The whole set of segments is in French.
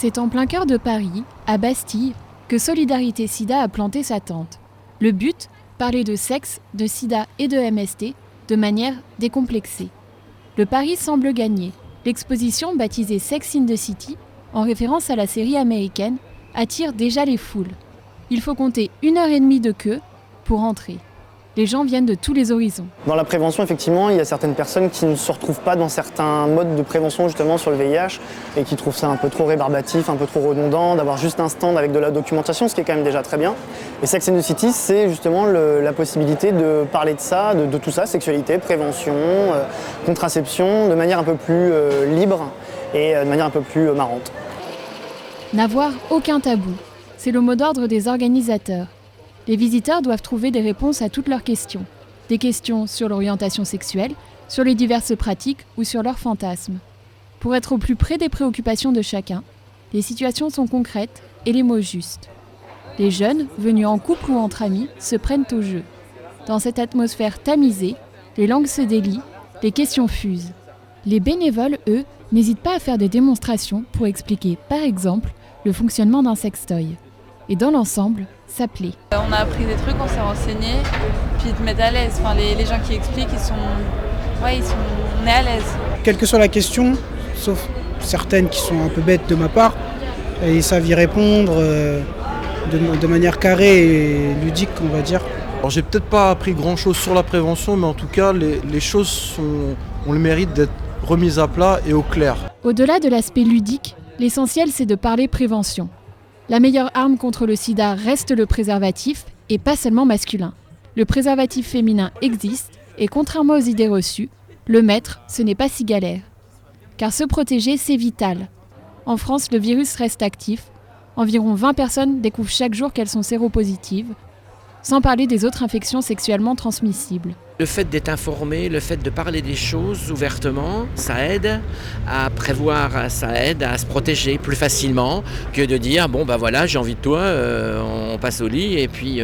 C'est en plein cœur de Paris, à Bastille, que Solidarité Sida a planté sa tente. Le but, parler de sexe, de sida et de MST de manière décomplexée. Le pari semble gagner. L'exposition, baptisée Sex in the City, en référence à la série américaine, attire déjà les foules. Il faut compter 1h30 de queue pour entrer. Les gens viennent de tous les horizons. Dans la prévention, effectivement, il y a certaines personnes qui ne se retrouvent pas dans certains modes de prévention justement sur le VIH et qui trouvent ça un peu trop rébarbatif, un peu trop redondant, d'avoir juste un stand avec de la documentation, ce qui est quand même déjà très bien. Et Sex and the City, c'est justement la possibilité de parler de ça, de tout ça, sexualité, prévention, contraception, de manière un peu plus libre et de manière un peu plus marrante. N'avoir aucun tabou, c'est le mot d'ordre des organisateurs. Les visiteurs doivent trouver des réponses à toutes leurs questions. Des questions sur l'orientation sexuelle, sur les diverses pratiques ou sur leurs fantasmes. Pour être au plus près des préoccupations de chacun, les situations sont concrètes et les mots justes. Les jeunes, venus en couple ou entre amis, se prennent au jeu. Dans cette atmosphère tamisée, les langues se délient, les questions fusent. Les bénévoles, eux, n'hésitent pas à faire des démonstrations pour expliquer, par exemple, le fonctionnement d'un sextoy. Et dans l'ensemble, ça plaît. On a appris des trucs, on s'est renseigné, puis ils te mettent à l'aise. Enfin, les gens qui expliquent, on est à l'aise. Quelle que soit la question, sauf certaines qui sont un peu bêtes de ma part, ils savent y répondre de manière carrée et ludique, on va dire. Alors, j'ai peut-être pas appris grand-chose sur la prévention, mais en tout cas, les choses ont le mérite d'être remises à plat et au clair. Au-delà de l'aspect ludique, l'essentiel, c'est de parler prévention. La meilleure arme contre le sida reste le préservatif, et pas seulement masculin. Le préservatif féminin existe, et contrairement aux idées reçues, le mettre, ce n'est pas si galère. Car se protéger, c'est vital. En France, le virus reste actif. Environ 20 personnes découvrent chaque jour qu'elles sont séropositives, sans parler des autres infections sexuellement transmissibles. Le fait d'être informé, le fait de parler des choses ouvertement, ça aide à prévoir, ça aide à se protéger plus facilement que de dire bon ben voilà j'ai envie de toi, on passe au lit et puis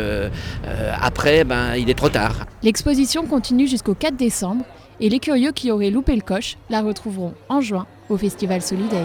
après il est trop tard. L'exposition continue jusqu'au 4 décembre et les curieux qui auraient loupé le coche la retrouveront en juin au Festival Solidays.